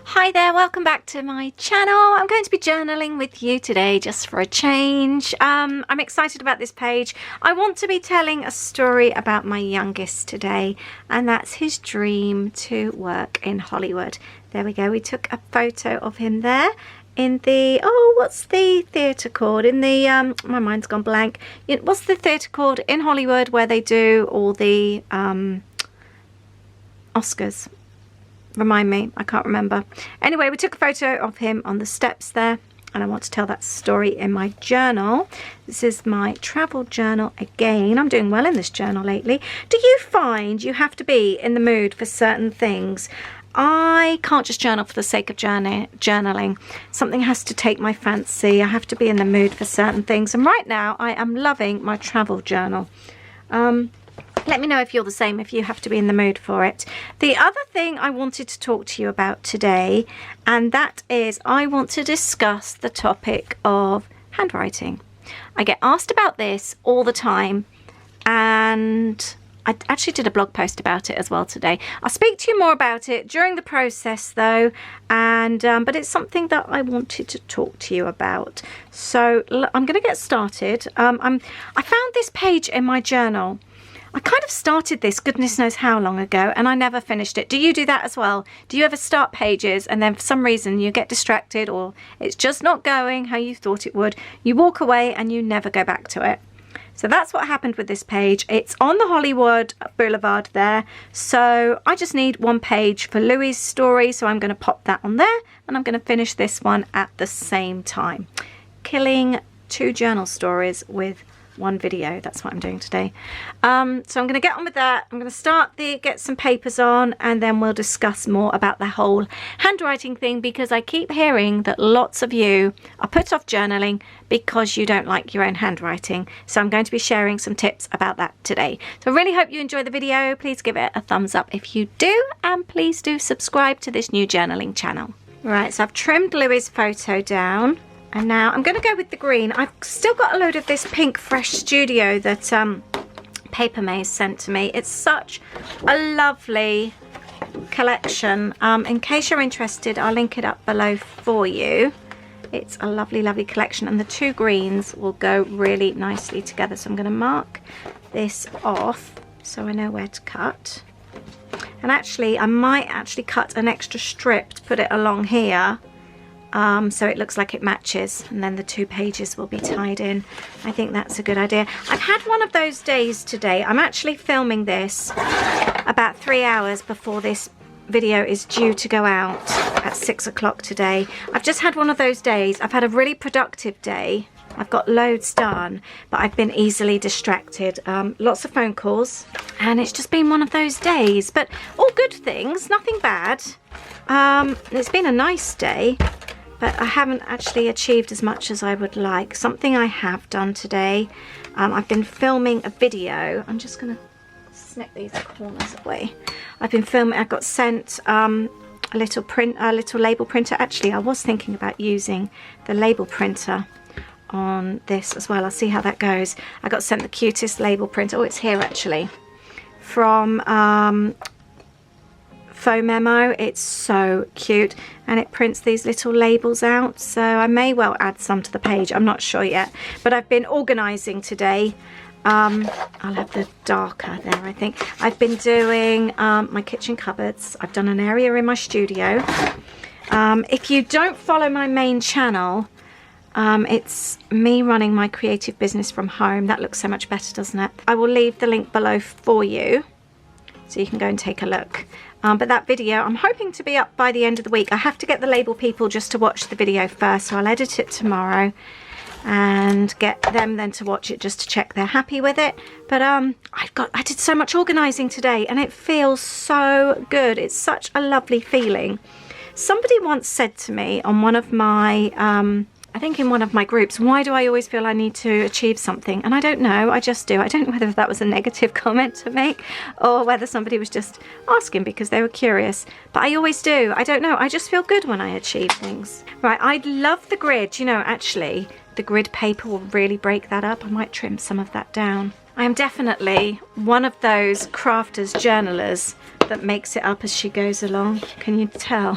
Hi there, welcome back to my channel. I'm going to be journaling with you today just for a change. I'm excited about this page. I want to be telling a story about my youngest today, and that's his dream to work in Hollywood. There we go, we took a photo of him there in the, oh, what's the theatre called? In the, my mind's gone blank. What's the theatre called in Hollywood where they do all the Oscars? Remind me, I can't remember. Anyway, we took a photo of him on the steps there, and I want to tell that story in my journal. This is my travel journal again. I'm doing well in this journal lately. Do you find you have to be in the mood for certain things? I can't just journal for the sake of journaling. Something has to take my fancy. I have to be in the mood for certain things. And right now, I am loving my travel journal. Let me know if you're the same, if you have to be in the mood for it. The other thing I wanted to talk to you about today, and that is I want to discuss the topic of handwriting. I get asked about this all the time, and I actually did a blog post about it as well today. I'll speak to you more about it during the process though, and but it's something that I wanted to talk to you about. So I'm going to get started. I found this page in my journal. I kind of started this goodness knows how long ago, and I never finished it. Do you do that as well? Do you ever start pages and then for some reason you get distracted, or it's just not going how you thought it would? You walk away and you never go back to it. So that's what happened with this page. It's on the Hollywood Boulevard there. So I just need one page for Louis' story. So I'm going to pop that on there, and I'm going to finish this one at the same time. Killing 2 journal stories with 1 video. That's what I'm doing today. So I'm going to get on with that. I'm going to get some papers on, and then we'll discuss more about the whole handwriting thing, because I keep hearing that lots of you are put off journaling because you don't like your own handwriting. So I'm going to be sharing some tips about that today. So I really hope you enjoy the video. Please give it a thumbs up if you do, and please do subscribe to this new journaling channel. Right, so I've trimmed Louis' photo down. And now I'm going to go with the green. I've still got a load of this Pinkfresh Studio that Paper Maze sent to me. It's such a lovely collection. In case you're interested, I'll link it up below for you. It's a lovely, lovely collection, and the 2 greens will go really nicely together. So I'm going to mark this off so I know where to cut. And actually, I might actually cut an extra strip to put it along here. So it looks like it matches, and then the 2 pages will be tied in. I think that's a good idea. I've had one of those days today. I'm actually filming this about 3 hours before this video is due to go out at 6 o'clock today. I've just had one of those days. I've had a really productive day. I've got loads done, but I've been easily distracted. Lots of phone calls, and it's just been one of those days. But all good things, nothing bad. It's been a nice day. But I haven't actually achieved as much as I would like. Something I have done today, I've been filming a video. I'm just going to snip these corners away. I've been filming, I got sent a little label printer. Actually, I was thinking about using the label printer on this as well. I'll see how that goes. I got sent the cutest label printer. Oh, it's here actually. From Faux Memo. It's so cute, and it prints these little labels out, so I may well add some to the page. I'm not sure yet, but I've been organizing today. I'll have the darker there, I think. I've been doing my kitchen cupboards. I've done an area in my studio. If you don't follow my main channel, it's me running my creative business from home. That looks so much better, doesn't it? I will leave the link below for you, so you can go and take a look. But that video, I'm hoping to be up by the end of the week. I have to get the label people just to watch the video first, so I'll edit it tomorrow and get them then to watch it just to check they're happy with it. But I did so much organizing today, and it feels so good. It's such a lovely feeling. Somebody once said to me on one of my I think in one of my groups, why do I always feel I need to achieve something? And I don't know, I just do. I don't know whether that was a negative comment to make or whether somebody was just asking because they were curious. But I always do. I don't know. I just feel good when I achieve things. Right, I love the grid. You know, actually, the grid paper will really break that up. I might trim some of that down. I am definitely one of those crafters, journalers that makes it up as she goes along. Can you tell?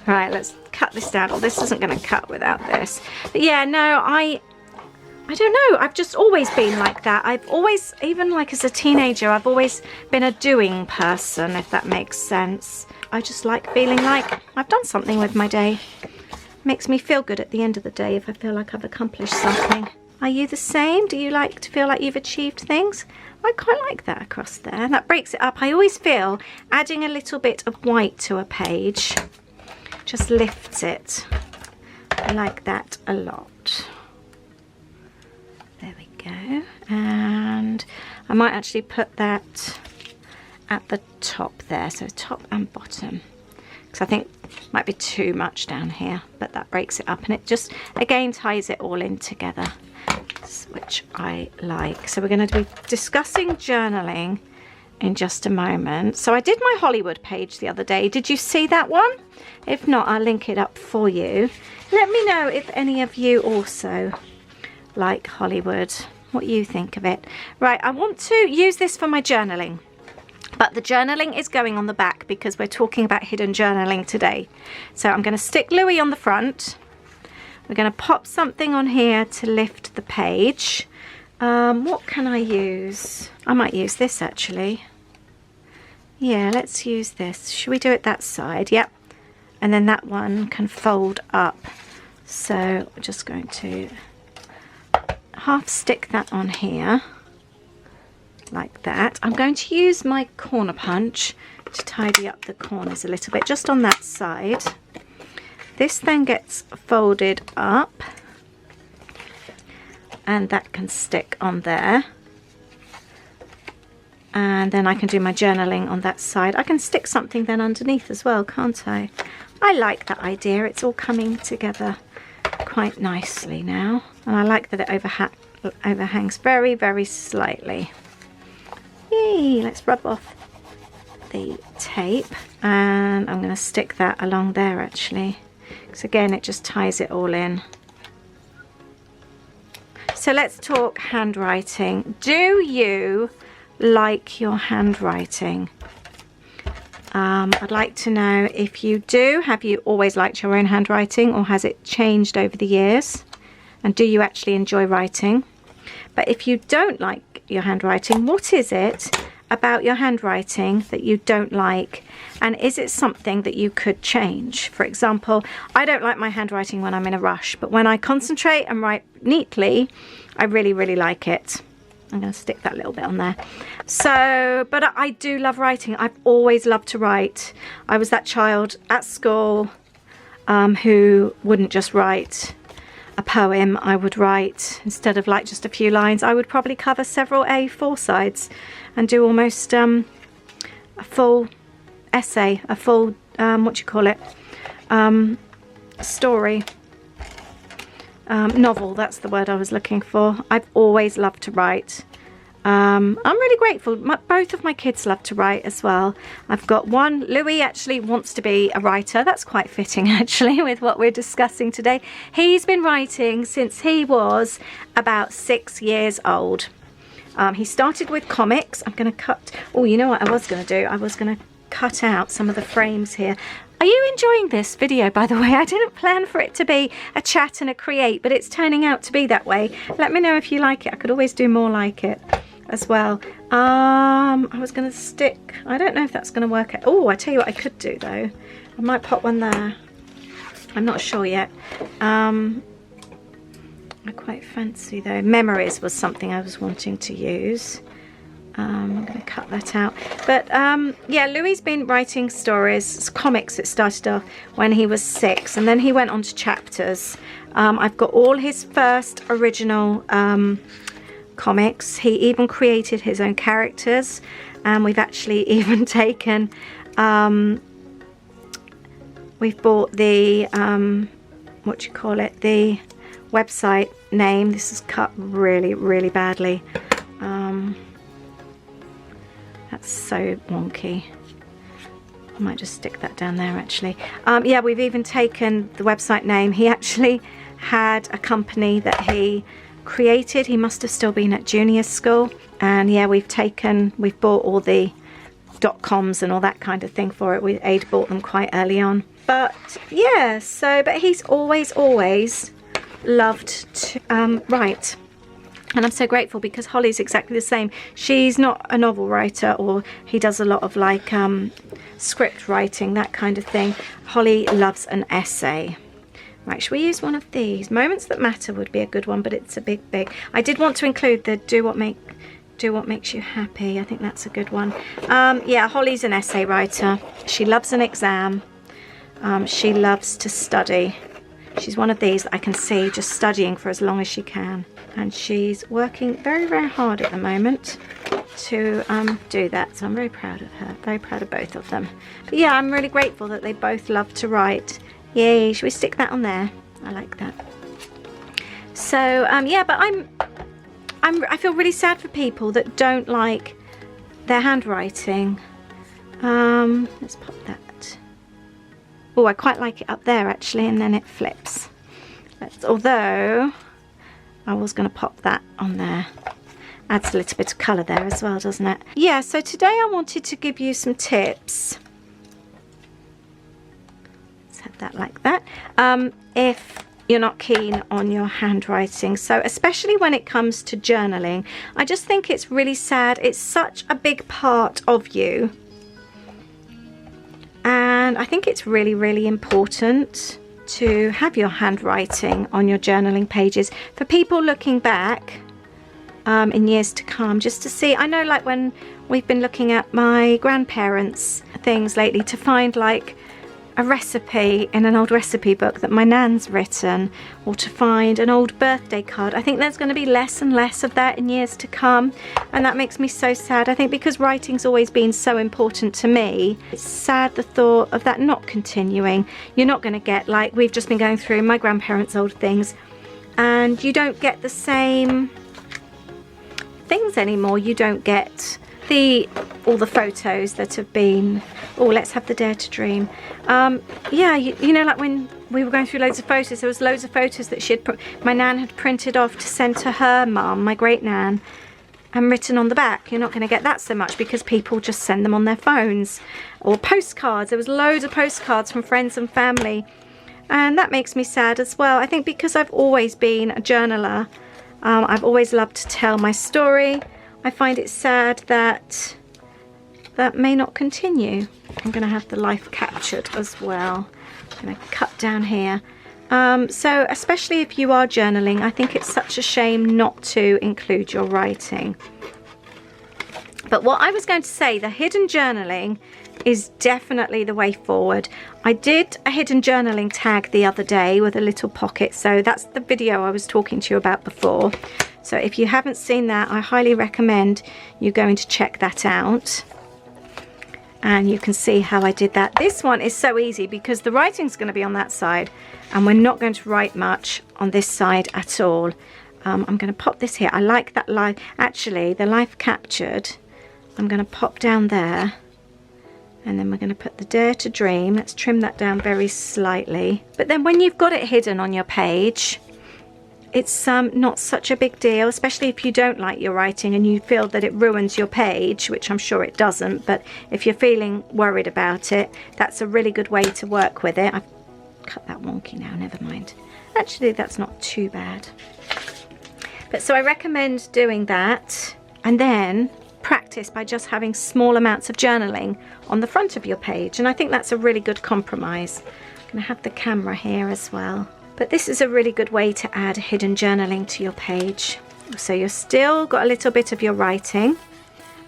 Right, let's cut this down. Oh, this isn't going to cut without this. But yeah, no, I don't know. I've just always been like that. I've always, even like as a teenager, I've always been a doing person, if that makes sense. I just like feeling like I've done something with my day. Makes me feel good at the end of the day if I feel like I've accomplished something. Are you the same? Do you like to feel like you've achieved things? I quite like that across there. That breaks it up. I always feel adding a little bit of white to a page just lifts it. I like that a lot. There we go. And I might actually put that at the top there, so top and bottom, because I think it might be too much down here, but that breaks it up and it just again ties it all in together, which I like. So we're going to be discussing journaling in just a moment. So I did my Hollywood page the other day. Did you see that one? If not, I'll link it up for you. Let me know if any of you also like Hollywood, what you think of it. Right, I want to use this for my journaling, but the journaling is going on the back because we're talking about hidden journaling today. So I'm going to stick Louis on the front. We're going to pop something on here to lift the page. What can I use? I might use this actually. Yeah, let's use this. Should we do it that side? Yep. And then that one can fold up. So we're just going to half stick that on here like that. I'm going to use my corner punch to tidy up the corners a little bit just on that side. This then gets folded up and that can stick on there, and then I can do my journaling on that side. I can stick something then underneath as well, can't I? I like that idea. It's all coming together quite nicely now, and I like that it overhangs very, very slightly. Yay, let's rub off the tape, and I'm going to stick that along there actually, because again it just ties it all in. So let's talk handwriting. Do you like your handwriting? I'd like to know if you do. Have you always liked your own handwriting, or has it changed over the years? And do you actually enjoy writing? But if you don't like your handwriting, what is it about your handwriting that you don't like? And is it something that you could change? For example, I don't like my handwriting when I'm in a rush, but when I concentrate and write neatly, I really, really like it. I'm going to stick that little bit on there. So, but I do love writing. I've always loved to write. I was that child at school who wouldn't just write a poem. I would write, instead of like just a few lines, I would probably cover several A4 sides and do almost a full essay, a full, what do you call it, story. Novel, that's the word I was looking for. I've always loved to write. I'm really grateful. Both of my kids love to write as well. I've got one, Louis actually wants to be a writer. That's quite fitting actually with what we're discussing today. He's been writing since he was about 6 years old. He started with comics. I'm going to cut, oh, you know what I was going to do? I was going to cut out some of the frames here. Are you enjoying this video, by the way? I didn't plan for it to be a chat and a create, but it's turning out to be that way. Let me know if you like it. I could always do more like it as well. I was going to stick, I don't know if that's going to work out. Oh, I tell you what I could do though. I might pop one there. I'm not sure yet. I quite fancy though. Memories was something I was wanting to use. I'm going to cut that out. But yeah, Louis's been writing stories, comics. It started off when he was 6 and then he went on to chapters. I've got all his first original comics. He even created his own characters, and we've actually even taken, we've bought the, what do you call it, the website name. This is cut really, really badly. That's so wonky. I might just stick that down there actually. Yeah, we've even taken the website name. He actually had a company that he created. He must have still been at junior school. And yeah, we've bought all the .coms and all that kind of thing for it. Ada bought them quite early on. But yeah, but he's always loved to write. And I'm so grateful because Holly's exactly the same. She's not a novel writer, or he does a lot of like script writing, that kind of thing. Holly loves an essay. Right, should we use one of these? Moments That Matter would be a good one, but it's a big. I did want to include the Do What Makes You Happy. I think that's a good one. Yeah, Holly's an essay writer. She loves an exam. She loves to study. She's one of these that I can see just studying for as long as she can. And she's working very, very hard at the moment to do that. So I'm very proud of her. Very proud of both of them. But yeah, I'm really grateful that they both love to write. Yay, should we stick that on there? I like that. So, yeah, but I feel really sad for people that don't like their handwriting. Let's pop that. Oh, I quite like it up there actually, and then it flips. Although I was going to pop that on there. Adds a little bit of colour there as well, doesn't it? Yeah, so today I wanted to give you some tips. Let's have that like that. If you're not keen on your handwriting, so especially when it comes to journaling, I just think it's really sad. It's such a big part of you. And I think it's really, really important to have your handwriting on your journaling pages for people looking back in years to come, just to see. I know, like when we've been looking at my grandparents' things lately, to find like a recipe in an old recipe book that my nan's written, or to find an old birthday card. I think there's going to be less and less of that in years to come, and that makes me so sad. I think because writing's always been so important to me, it's sad the thought of that not continuing. You're not going to get, like we've just been going through my grandparents' old things, and you don't get the same things anymore. You don't get all the photos that have been, oh, let's have the Dare to Dream. Yeah, you know, like when we were going through loads of photos, there was loads of photos that my nan had printed off to send to her mum, my great nan, and written on the back. You're not going to get that so much because people just send them on their phones. Or postcards. There was loads of postcards from friends and family, and that makes me sad as well. I think because I've always been a journaler, I've always loved to tell my story. I find it sad that that may not continue. I'm going to have the life captured as well. I'm going to cut down here. So especially if you are journaling, I think it's such a shame not to include your writing. But what I was going to say, the hidden journaling is definitely the way forward. I did a hidden journaling tag the other day with a little pocket, so that's the video I was talking to you about before. So if you haven't seen that, I highly recommend you going to check that out. And you can see how I did that. This one is so easy because the writing's going to be on that side, and we're not going to write much on this side at all. I'm going to pop this here. I like that life, actually, the life captured. I'm going to pop down there, and then we're going to put the Dare to Dream. Let's trim that down very slightly. But then when you've got it hidden on your page, it's not such a big deal, especially if you don't like your writing and you feel that it ruins your page, which I'm sure it doesn't, but if you're feeling worried about it, that's a really good way to work with it. I've cut that wonky now, never mind. Actually, that's not too bad. But so I recommend doing that, and then practice by just having small amounts of journaling on the front of your page, and I think that's a really good compromise. I'm going to have the camera here as well. But this is a really good way to add hidden journaling to your page. So you've still got a little bit of your writing,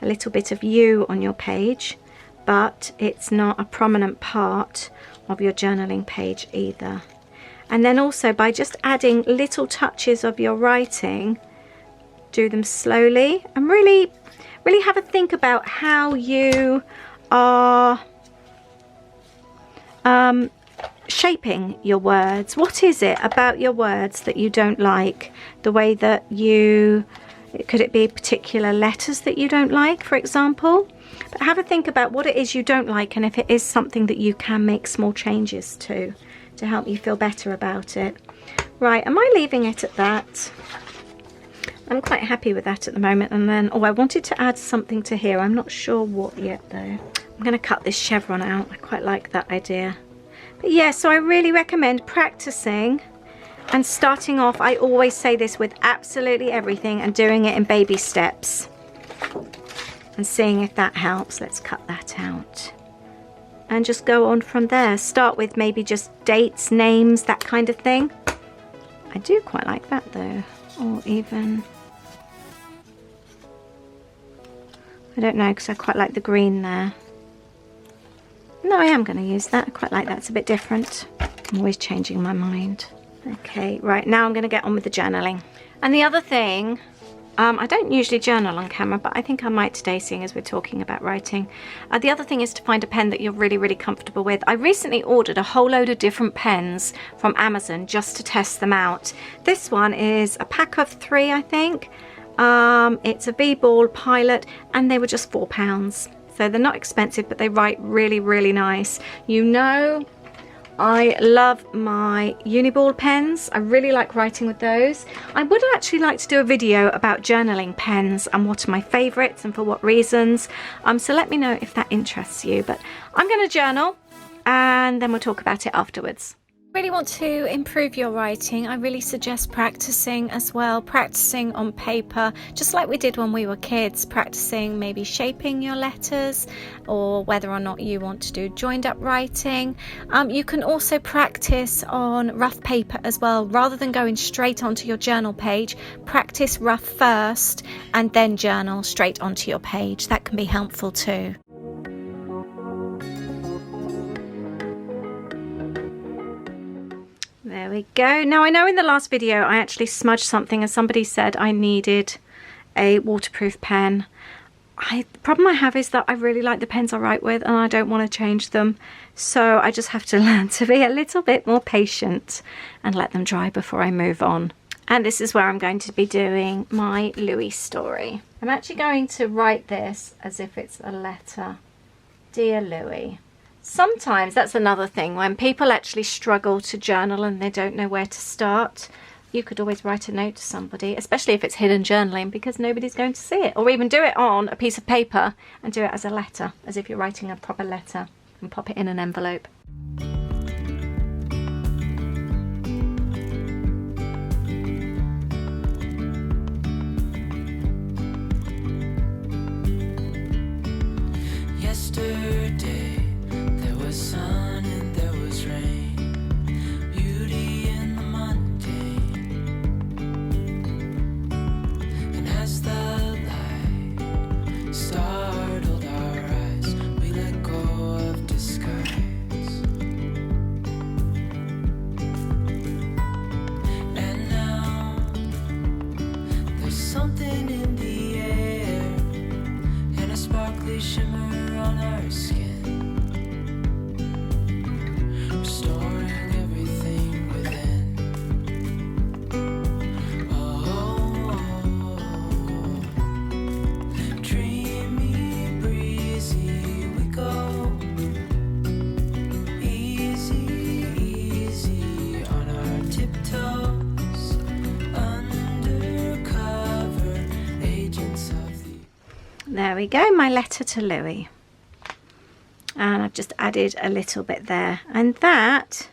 a little bit of you on your page, but it's not a prominent part of your journaling page either. And then also by just adding little touches of your writing, do them slowly and really have a think about how you are shaping your words. What is it about your words that you don't like? The way that could it be particular letters that you don't like, for example? But have a think about what it is you don't like, and if it is something that you can make small changes to help you feel better about it. Right, am I leaving it at that? I'm quite happy with that at the moment. And then, oh, I wanted to add something to here. I'm not sure what yet though. I'm going to cut this chevron out. I quite like that idea. But yeah, so I really recommend practicing and starting off. I always say this with absolutely everything, and doing it in baby steps and seeing if that helps. Let's cut that out. And just go on from there. Start with maybe just dates, names, that kind of thing. I do quite like that though. Or even, I don't know, because I quite like the green there. No, I am going to use that. I quite like that. It's a bit different. I'm always changing my mind. Okay, right, now I'm going to get on with the journaling. And the other thing, I don't usually journal on camera, but I think I might today, seeing as we're talking about writing. The other thing is to find a pen that you're really, really comfortable with. I recently ordered a whole load of different pens from Amazon just to test them out. This one is a pack of 3, I think. It's a Vball Pilot, and they were just £4. So they're not expensive, but they write really, really nice. You know, I love my Uniball pens. I really like writing with those. I would actually like to do a video about journaling pens and what are my favourites and for what reasons. So let me know if that interests you. But I'm going to journal and then we'll talk about it afterwards. Really want to improve your writing, I really suggest practicing as well, practicing on paper, just like we did when we were kids, practicing maybe shaping your letters, or whether or not you want to do joined up writing. You can also practice on rough paper as well, rather than going straight onto your journal page. Practice rough first and then journal straight onto your page. That can be helpful too. There we go. Now I know in the last video I actually smudged something and somebody said I needed a waterproof pen. The problem I have is that I really like the pens I write with and I don't want to change them. So I just have to learn to be a little bit more patient and let them dry before I move on. And this is where I'm going to be doing my Louis story. I'm actually going to write this as if it's a letter. Dear Louis. Sometimes that's another thing, when people actually struggle to journal and they don't know where to start, you could always write a note to somebody, especially if it's hidden journaling, because nobody's going to see it. Or even do it on a piece of paper and do it as a letter, as if you're writing a proper letter, and pop it in an envelope. Yesterday sun and there was rain, beauty in the mundane, and as the light startled our eyes, we let go of disguise. And now there's something in the air and a sparkly shimmer on our skin. There we go, my letter to Louis. And I've just added a little bit there. And that,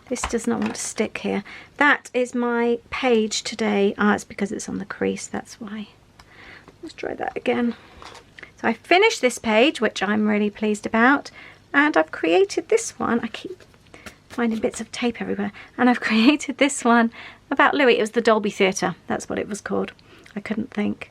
this does not want to stick here. That is my page today. It's because it's on the crease, that's why. Let's try that again. So I finished this page, which I'm really pleased about. And I've created this one. I keep finding bits of tape everywhere. And I've created this one about Louis. It was the Dolby Theatre. That's what it was called. I couldn't think.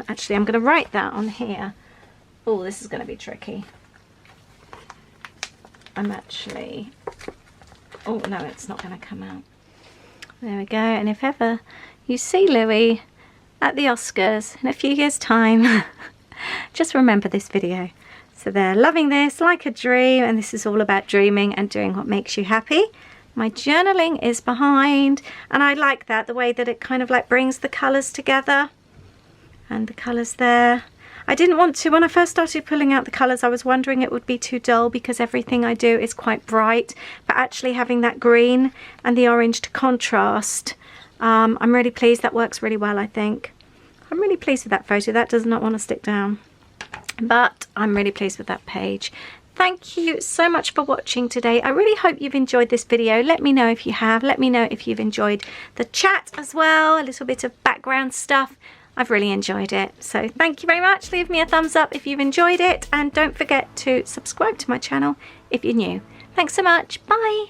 Actually, I'm going to write that on here. Oh, this is going to be tricky. I'm actually, oh no, it's not going to come out. There we go. And if ever you see Louis at the Oscars in a few years' time, just remember this video. So they're loving this like a dream, and this is all about dreaming and doing what makes you happy. My journaling is behind, and I like that, the way that it kind of like brings the colours together. And the colours there. I didn't want to, when I first started pulling out the colours, I was wondering it would be too dull because everything I do is quite bright. But actually having that green and the orange to contrast, I'm really pleased. That works really well, I think. I'm really pleased with that photo. That does not want to stick down, but I'm really pleased with that page. Thank you so much for watching today. I really hope you've enjoyed this video. Let me know if you have. Let me know if you've enjoyed the chat as well. A little bit of background stuff. I've really enjoyed it. So thank you very much. Leave me a thumbs up if you've enjoyed it. And don't forget to subscribe to my channel if you're new. Thanks so much. Bye.